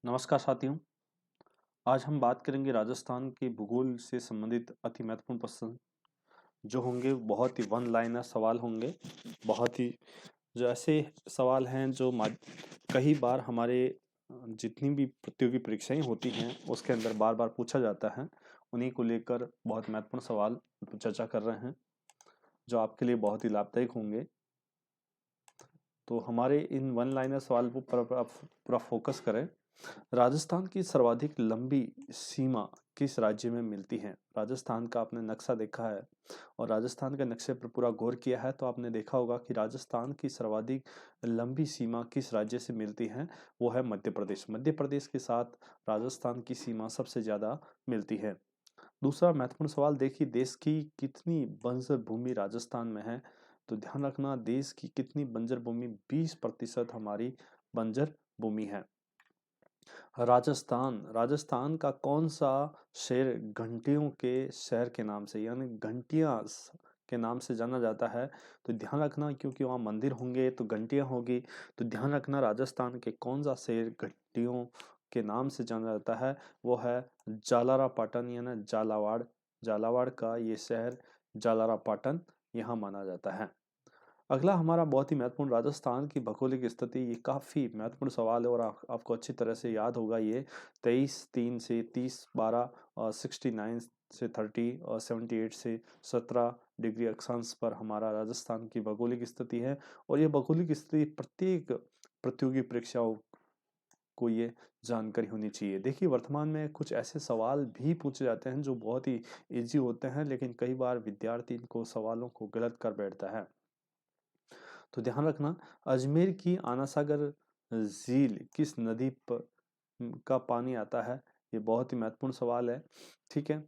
नमस्कार साथियों। आज हम बात करेंगे राजस्थान के भूगोल से संबंधित अति महत्वपूर्ण प्रश्न जो होंगे बहुत ही वन लाइनर सवाल होंगे। बहुत ही जो ऐसे सवाल हैं जो कई बार हमारे जितनी भी प्रतियोगी परीक्षाएं होती हैं उसके अंदर बार बार पूछा जाता है। उन्हीं को लेकर बहुत महत्वपूर्ण सवाल चर्चा कर रहे हैं जो आपके लिए बहुत ही लाभदायक होंगे। तो हमारे इन वन लाइनर सवाल पर आप पूरा फोकस करें। राजस्थान की सर्वाधिक लंबी सीमा किस राज्य में मिलती है? राजस्थान का आपने नक्शा देखा है और राजस्थान के नक्शे पर पूरा गौर किया है तो आपने देखा होगा कि राजस्थान की सर्वाधिक लंबी सीमा किस राज्य से मिलती है? वो है मध्य प्रदेश। मध्य प्रदेश के साथ राजस्थान की सीमा सबसे ज्यादा मिलती है। दूसरा महत्वपूर्ण सवाल देखिए, देश की कितनी बंजर भूमि राजस्थान में है? तो ध्यान रखना, देश की कितनी बंजर भूमि, 20% हमारी बंजर भूमि है। राजस्थान राजस्थान का कौन सा शहर घंटियों के शहर के नाम से यानी घंटियां के नाम से जाना जाता है? तो ध्यान रखना, क्योंकि वहाँ मंदिर होंगे तो घंटियां होगी। तो ध्यान रखना, राजस्थान के कौन सा शहर घंटियों के नाम से जाना जाता है? वो है जालारा पाटन यानी झालावाड़। झालावाड़ का ये शहर जालारा पाटन यहाँ माना जाता है। अगला हमारा बहुत ही महत्वपूर्ण, राजस्थान की भौगोलिक स्थिति। ये काफी महत्वपूर्ण सवाल है और आपको अच्छी तरह से याद होगा। ये 23/3 से 30/12 और 69 से 30 और 78 से 17 डिग्री अक्षांश पर हमारा राजस्थान की भौगोलिक स्थिति है। और ये भौगोलिक स्थिति प्रत्येक प्रतियोगी परीक्षाओं को ये जानकारी होनी चाहिए। देखिए, वर्तमान में कुछ ऐसे सवाल भी पूछे जाते हैं जो बहुत ही इजी होते हैं, लेकिन कई बार विद्यार्थी इनको सवालों को गलत कर बैठता है। तो ध्यान रखना, अजमेर की आना सागर झील किस नदी पर का पानी आता है? ये बहुत ही महत्वपूर्ण सवाल है। ठीक है,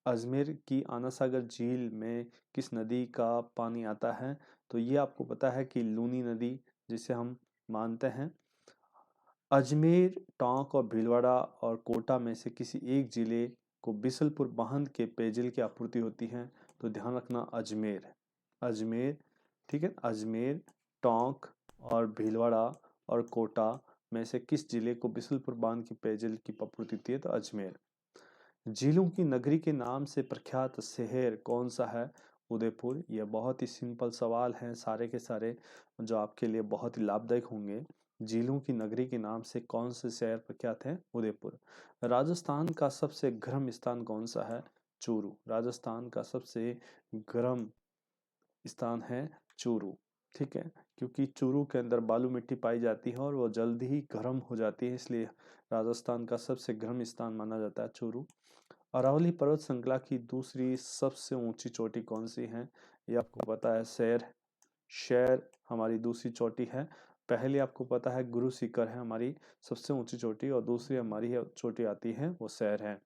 अजमेर की आना सागर झील में किस नदी का पानी आता है? तो ये आपको पता है कि लूनी नदी, जिसे हम मानते हैं। अजमेर, टोंक और भीलवाड़ा और कोटा में से किसी एक जिले को बिसलपुर बांध के पेयजल की आपूर्ति होती है? तो ध्यान रखना, अजमेर। अजमेर, ठीक है, अजमेर, टोंक और भीलवाड़ा और कोटा में से किस जिले को बिसलपुर बांध की पेयजल की आपूर्ति होती है? तो अजमेर। झीलों की नगरी के नाम से प्रख्यात शहर कौन सा है? उदयपुर। यह बहुत ही सिंपल सवाल हैं सारे के सारे, जो आपके लिए बहुत ही लाभदायक होंगे। झीलों की नगरी के नाम से कौन से शहर प्रख्यात है? उदयपुर। राजस्थान का सबसे गर्म स्थान कौन सा है? चूरू। राजस्थान का सबसे गर्म स्थान है चूरू। ठीक है, क्योंकि चूरू के अंदर बालू मिट्टी पाई जाती है और वो जल्दी ही गर्म हो जाती है, इसलिए राजस्थान का सबसे गर्म स्थान माना जाता है चूरू। अरावली पर्वत श्रृंखला की दूसरी सबसे ऊंची चोटी कौन सी है? ये आपको पता है, शेर। शेर हमारी दूसरी चोटी है। पहले आपको पता है गुरु शिखर है हमारी सबसे ऊंची चोटी, और दूसरी हमारी चोटी आती है वो शेर है।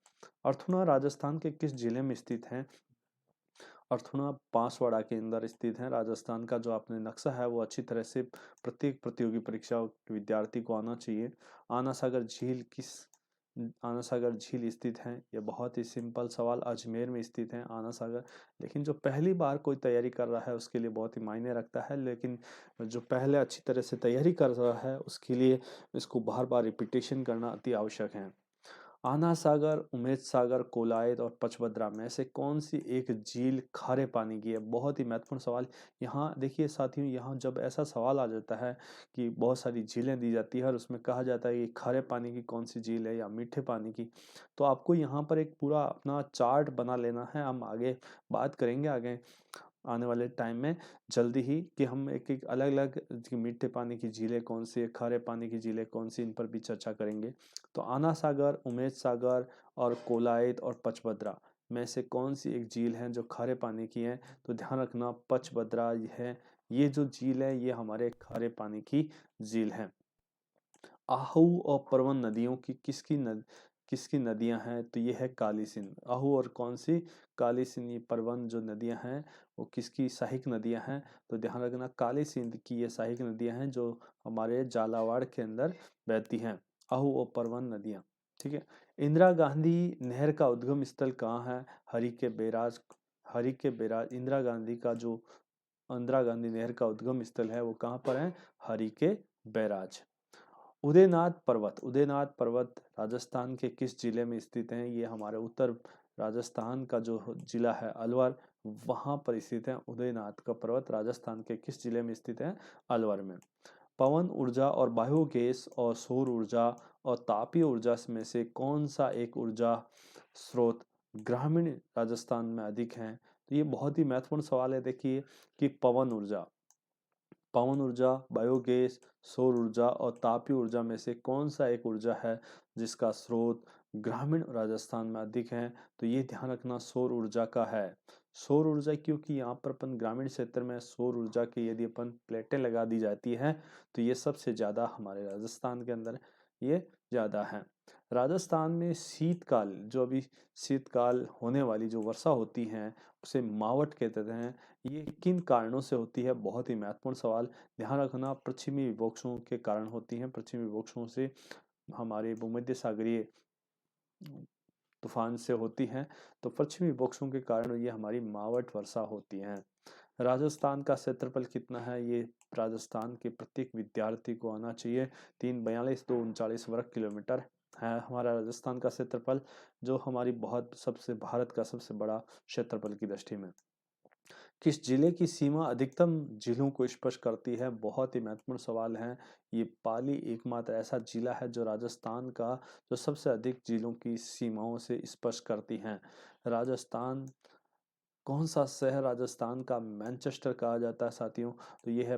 अर्थुना राजस्थान के किस जिले में स्थित है? अर्थुना बांसवाड़ा के अंदर स्थित है। राजस्थान का जो आपने नक्शा है वो अच्छी तरह से प्रत्येक प्रतियोगी परीक्षा के विद्यार्थी को आना चाहिए। आना सागर झील किस आना सागर झील स्थित है? ये बहुत ही सिंपल सवाल, अजमेर में स्थित है आना सागर। लेकिन जो पहली बार कोई तैयारी कर रहा है उसके लिए बहुत ही मायने रखता है, लेकिन जो पहले अच्छी तरह से तैयारी कर रहा है उसके लिए इसको बार बार रिपीटेशन करना अति आवश्यक है। आना सागर, उमेद सागर, कोलायत और पचभद्रा में से कौन सी एक झील खारे पानी की है? बहुत ही महत्वपूर्ण सवाल। यहाँ देखिए साथियों, यहाँ जब ऐसा सवाल आ जाता है कि बहुत सारी झीलें दी जाती है और उसमें कहा जाता है कि खारे पानी की कौन सी झील है या मीठे पानी की, तो आपको यहाँ पर एक पूरा अपना चार्ट बना लेना है। हम आगे बात करेंगे आगे आने वाले टाइम में जल्दी ही कि हम एक एक अलग अलग मीठे पानी की झीलें कौन सी है, खारे पानी की झीलें कौन सी, इन पर भी चर्चा करेंगे। तो आना सागर, उमेद सागर और कोलायत और पचभद्रा में से कौन सी एक झील है जो खारे पानी की है? तो ध्यान रखना, पचभद्रा है। ये जो झील है ये हमारे खारे पानी की झील है। आहू और परवन नदियों की किसकी नदियां हैं? तो ये है काली सिंध। आहू और कौन सी? काली सिंध। ये परवन जो नदियां हैं वो किसकी सहायक नदियां हैं? तो ध्यान रखना, काली सिंध की ये सहायक नदियां हैं जो हमारे झालावाड़ के अंदर बहती हैं, आहू और परवन नदियां। ठीक है, इंदिरा गांधी नहर का उद्गम स्थल कहाँ है? हरी के बैराज। हरी के बैराज, इंदिरा गांधी का जो इंदिरा गांधी नहर का उद्गम स्थल है वो कहाँ पर है? हरी के बैराज। उदयनाथ पर्वत राजस्थान के किस जिले में स्थित हैं? ये हमारे उत्तर राजस्थान का जो जिला है अलवर, वहां पर स्थित है उदयनाथ का पर्वत। राजस्थान के किस जिले में स्थित है? अलवर में। पवन ऊर्जा और बायोगैस और सौर ऊर्जा और तापीय ऊर्जा में से कौन सा एक ऊर्जा स्रोत ग्रामीण राजस्थान में अधिक है? तो ये बहुत ही महत्वपूर्ण सवाल है। देखिए कि पवन ऊर्जा, बायोगैस, सौर ऊर्जा और तापीय ऊर्जा में से कौन सा एक ऊर्जा है जिसका स्रोत ग्रामीण राजस्थान में अधिक है? तो ये ध्यान रखना सौर ऊर्जा का है। सौर ऊर्जा, क्योंकि यहाँ पर अपन ग्रामीण क्षेत्र में सौर ऊर्जा की यदि अपन प्लेटें लगा दी जाती हैं तो ये सबसे ज़्यादा हमारे राजस्थान के अंदर ये ज़्यादा है। राजस्थान में शीतकाल, जो अभी शीतकाल होने वाली जो वर्षा होती है उसे मावट कहते हैं। ये किन कारणों से होती है? बहुत ही महत्वपूर्ण सवाल। ध्यान रखना पश्चिमी विक्षोभों के कारण होती है। पश्चिमी विक्षोभों से हमारे भूमध्य सागरीय तूफान से होती हैं। तो पश्चिमी विक्षोभों के कारण ये हमारी मावट वर्षा होती है। राजस्थान का क्षेत्रफल कितना है? ये राजस्थान के प्रत्येक विद्यार्थी को आना चाहिए। 342,239 वर्ग किलोमीटर है हमारा राजस्थान का क्षेत्रफल, जो हमारी भारत का सबसे बड़ा क्षेत्रफल की दृष्टि में। किस जिले की सीमा अधिकतम जिलों को स्पर्श करती है? बहुत ही महत्वपूर्ण सवाल है। ये पाली एकमात्र ऐसा जिला है जो राजस्थान का जो सबसे अधिक जिलों की सीमाओं से स्पर्श करती हैं। राजस्थान, कौन सा शहर राजस्थान का मैनचेस्टर कहा जाता है साथियों? तो ये है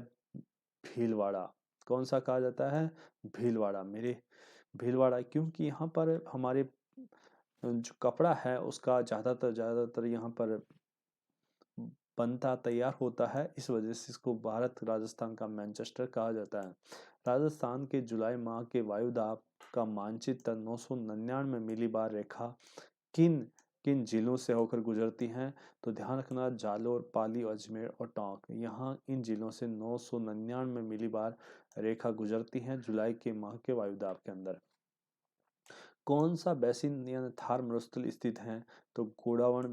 भीलवाड़ा। कौन सा कहा जाता है? भीलवाड़ा। मेरे भीलवाड़ा, क्योंकि यहाँ पर हमारे जो कपड़ा है उसका ज़्यादातर यहाँ पर बनता तैयार होता है, इस वजह से इसको भारत राजस्थान का मैनचेस्टर कहा जाता है। राजस्थान के जुलाई माह के वायुदाब का मानचित्र 999 मिलीबार रेखा किन किन जिलों से होकर गुजरती हैं? तो ध्यान रखना जालोर, पाली, अजमेर और टोंक, यहाँ इन जिलों से 999 मिलीबार रेखा गुजरती है जुलाई के माह के वायुदाब के अंदर। कौन सा बेसिन यानी थार मरुस्थल स्थित है? तो गोडावण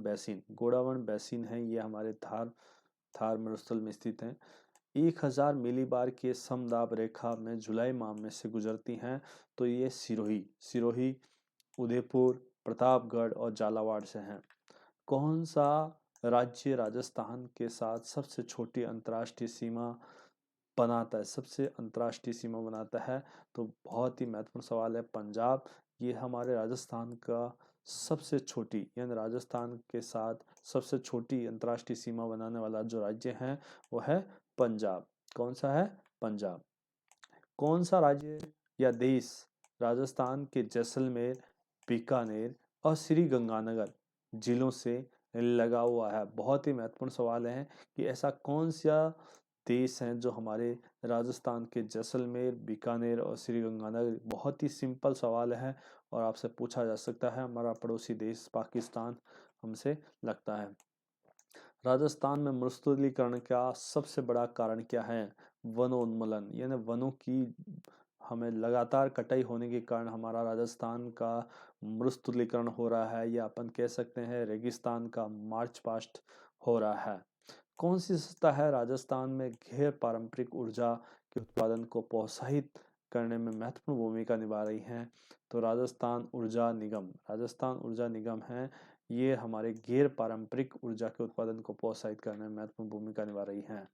बेसिन है, ये हमारे थार थार मरुस्थल में स्थित है। 1000 मिलीबार के समदाब रेखा में जुलाई माह में से गुजरती हैं। तो ये सिरोही, उदयपुर, प्रतापगढ़ और झालावाड़ से हैं। कौन सा राज्य राजस्थान के साथ सबसे छोटी अंतर्राष्ट्रीय सीमा बनाता है? सबसे अंतर्राष्ट्रीय सीमा बनाता है? तो बहुत ही महत्वपूर्ण सवाल है। पंजाब, ये हमारे राजस्थान का सबसे छोटी यानी राजस्थान के साथ सबसे छोटी अंतर्राष्ट्रीय सीमा बनाने वाला जो राज्य है वो है पंजाब। कौन सा है? पंजाब। कौन सा राज्य या देश राजस्थान के जैसलमेर, बीकानेर और श्री गंगानगर जिलों से लगा हुआ है? बहुत ही महत्वपूर्ण सवाल है कि ऐसा कौन सा देश है जो हमारे राजस्थान के जैसलमेर, बीकानेर और श्री गंगानगर। बहुत ही सिंपल सवाल है और आपसे पूछा जा सकता है। हमारा पड़ोसी देश पाकिस्तान हमसे लगता है। राजस्थान में मरुस्थलीकरण का सबसे बड़ा कारण क्या है? वनोन्मूलन, यानी वनों की हमें लगातार कटाई होने के कारण हमारा राजस्थान का मरुस्थलीकरण हो रहा है, या अपन कह सकते हैं रेगिस्तान का मार्च पास्ट हो रहा है। कौन सी संस्था है राजस्थान में गैर पारंपरिक ऊर्जा के उत्पादन को प्रोत्साहित करने में महत्वपूर्ण भूमिका निभा रही है? तो राजस्थान ऊर्जा निगम है, ये हमारे गैर पारंपरिक ऊर्जा के उत्पादन को प्रोत्साहित करने में महत्वपूर्ण भूमिका निभा रही है।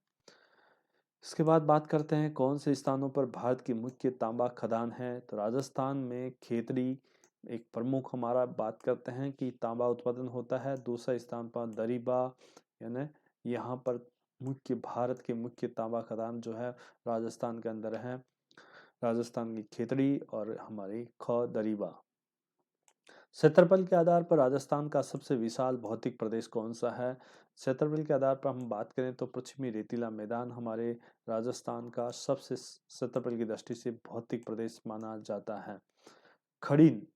इसके बाद बात करते हैं कौन से स्थानों पर भारत की मुख्य तांबा खदान है? तो राजस्थान में खेतड़ी एक प्रमुख हमारा बात करते हैं कि तांबा उत्पादन होता है। दूसरा स्थान पर दरीबा, यानी यहाँ पर भारत के मुख्य तांबा खदान जो है राजस्थान के अंदर है, राजस्थान की खेतड़ी और हमारी दरीबा। क्षेत्रफल के आधार पर राजस्थान का सबसे विशाल भौतिक प्रदेश कौन सा है? क्षेत्रफल के आधार पर हम बात करें तो पश्चिमी रेतीला मैदान हमारे राजस्थान का सबसे क्षेत्रफल की दृष्टि से भौतिक प्रदेश माना जाता है। खड़ी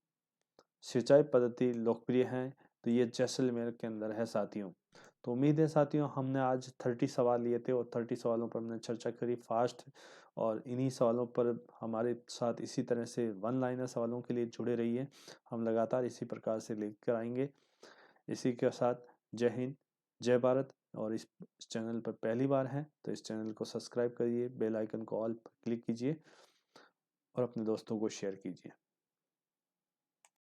सिंचाई पद्धति लोकप्रिय है, तो ये जैसलमेर के अंदर है साथियों। तो उम्मीद है साथियों हमने आज 30 सवाल लिए थे और 30 सवालों पर हमने चर्चा करी फास्ट, और इन्हीं सवालों पर हमारे साथ इसी तरह से वन लाइनर सवालों के लिए जुड़े रहिए। हम लगातार इसी प्रकार से लेकर आएंगे। इसी के साथ जय हिंद, जय भारत। और इस चैनल पर पहली बार हैं तो इस चैनल को सब्सक्राइब करिए, बेल आइकन को ऑल पर क्लिक कीजिए। और अपने दोस्तों को शेयर कीजिए।